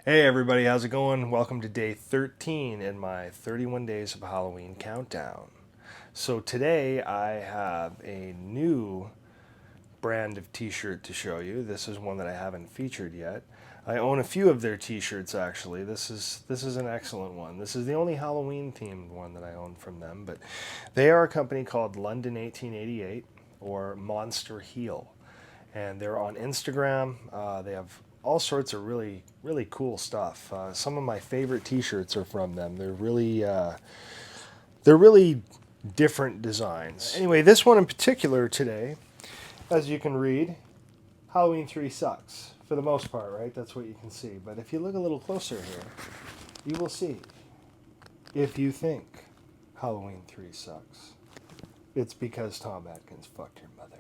Hey everybody, how's it going? Welcome to day 13 in my 31 days of Halloween countdown. So today I have a new brand of t-shirt to show you. This is one that I haven't featured yet. I own a few of their t-shirts actually. This is an excellent one. This is the only Halloween themed one that I own from them, but they are a company called London 1888 or Monster Heel. And they're on Instagram. They have all sorts of really cool stuff. Some of my favorite T-shirts are from them. They're really different designs. Anyway, this one in particular today, as you can read, Halloween 3 sucks for the most part, right? That's what you can see. But if you look a little closer here, you will see. If you think Halloween 3 sucks, it's because Tom Atkins fucked your mother.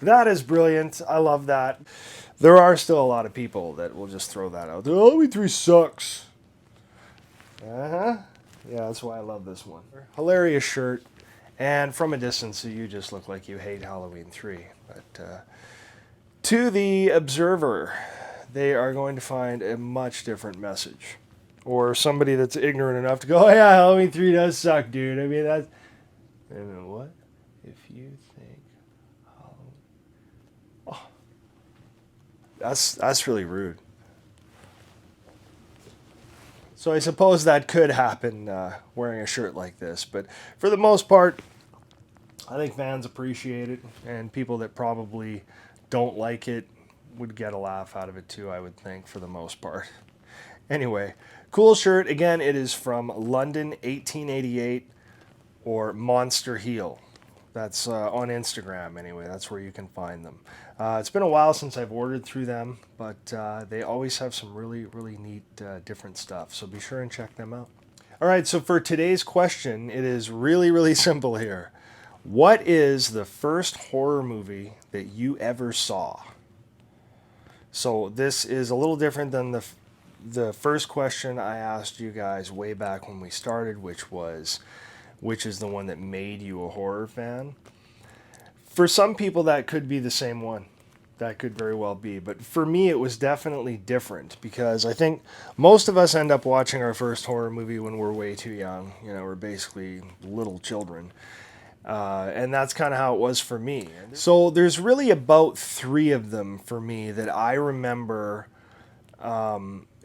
That is brilliant. I love that. There are still a lot of people that will just throw that out. Oh, Halloween 3 sucks. Uh-huh. Yeah, that's why I love this one. Hilarious shirt. And from a distance, you just look like you hate Halloween 3. But to the observer, they are going to find a much different message. Or somebody that's ignorant enough to go, oh yeah, Halloween 3 does suck, dude. I mean, that's... And then what? If you think... Oh, that's really rude. So I suppose that could happen wearing a shirt like this, but for the most part, I think fans appreciate it, and people that probably don't like it would get a laugh out of it too, I would think, for the most part. Anyway, cool shirt. Again, it is from London 1888 or Monster Heel. That's on Instagram anyway. That's where you can find them. It's been a while since I've ordered through them, but they always have some really neat different stuff. So be sure and check them out. All right, so for today's question, it is really simple here. What is the first horror movie that you ever saw? So this is a little different than the first question I asked you guys way back when we started, which is the one that made you a horror fan. For some people, that could be the same one. That could very well be. But for me, it was definitely different because I think most of us end up watching our first horror movie when we're way too young. You know, we're basically little children. And that's kind of how it was for me. So there's really about 3 of them for me that I remember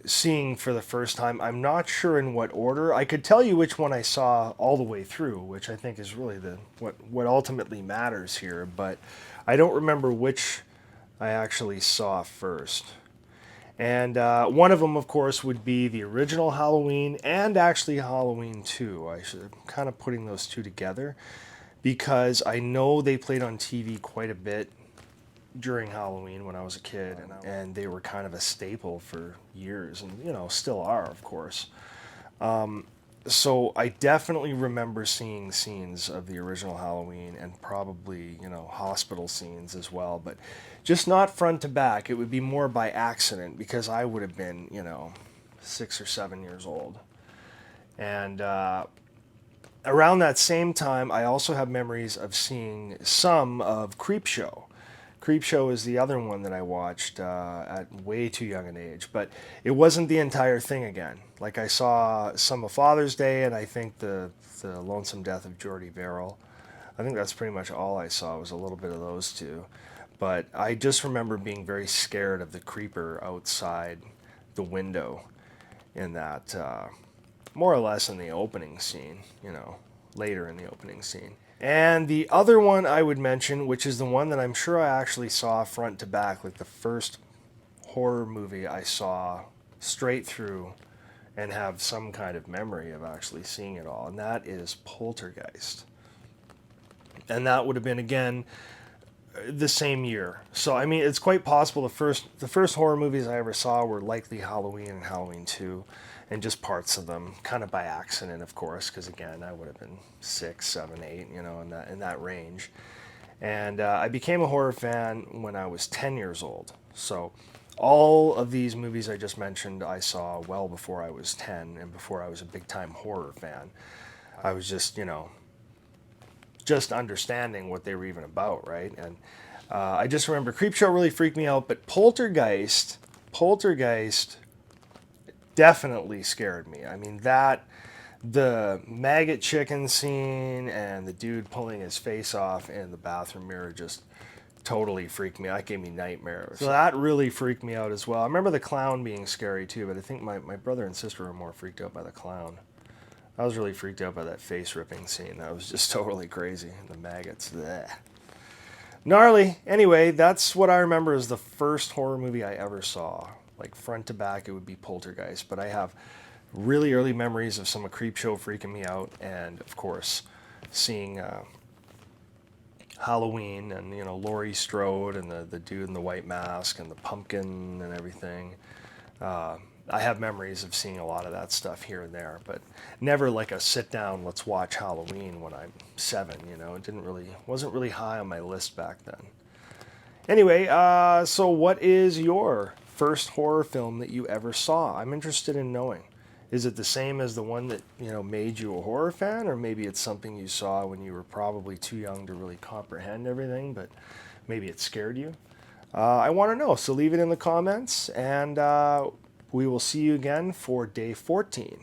seeing for the first time. I'm not sure in what order. I could tell you which one I saw all the way through, which I think is really what ultimately matters here, but I don't remember which I actually saw first. And one of them, of course, would be the original Halloween and actually Halloween 2. I should kind of putting those two together because I know they played on TV quite a bit during Halloween when I was a kid, and they were kind of a staple for years, and you know, still are, of course. So I definitely remember seeing scenes of the original Halloween and probably, you know, hospital scenes as well, but just not front to back. It would be more by accident because I would have been, you know, 6 or 7 years old. And around that same time, I also have memories of seeing some of Creepshow. Creepshow is the other one that I watched at way too young an age, but it wasn't the entire thing again. Like I saw some of Father's Day, and I think the Lonesome Death of Geordie Verrill. I think that's pretty much all I saw was a little bit of those two. But I just remember being very scared of the creeper outside the window in that, more or less in the opening scene, you know, later in the opening scene. And the other one I would mention, which is the one that I'm sure I actually saw front to back, like the first horror movie I saw straight through and have some kind of memory of actually seeing it all, and that is Poltergeist. And that would have been, again, the same year. So, I mean, it's quite possible the first horror movies I ever saw were likely Halloween and Halloween 2. And just parts of them, kind of by accident, of course, because again, I would have been 6, 7, 8, you know, in that range. And I became a horror fan when I was 10 years old. So all of these movies I just mentioned, I saw well before I was 10 and before I was a big-time horror fan. I was just, you know, just understanding what they were even about, right? And I just remember Creepshow really freaked me out, but Poltergeist definitely scared me. I mean, the maggot chicken scene and the dude pulling his face off in the bathroom mirror just totally freaked me out. That gave me nightmares. So that really freaked me out as well. I remember the clown being scary too, but I think my brother and sister were more freaked out by the clown. I was really freaked out by that face ripping scene. That was just totally crazy. The maggots. Bleh. Gnarly. Anyway, that's what I remember as the first horror movie I ever saw. Like front to back, it would be Poltergeist. But I have really early memories of some Creepshow freaking me out, and of course, seeing Halloween and Laurie Strode and the dude in the white mask and the pumpkin and everything. I have memories of seeing a lot of that stuff here and there, but never like a sit down, let's watch Halloween when I'm 7. It wasn't really high on my list back then. Anyway, so what is your first horror film that you ever saw? I'm interested in knowing. Is it the same as the one that made you a horror fan, or maybe it's something you saw when you were probably too young to really comprehend everything, but maybe it scared you? I want to know, so leave it in the comments, and we will see you again for day 14.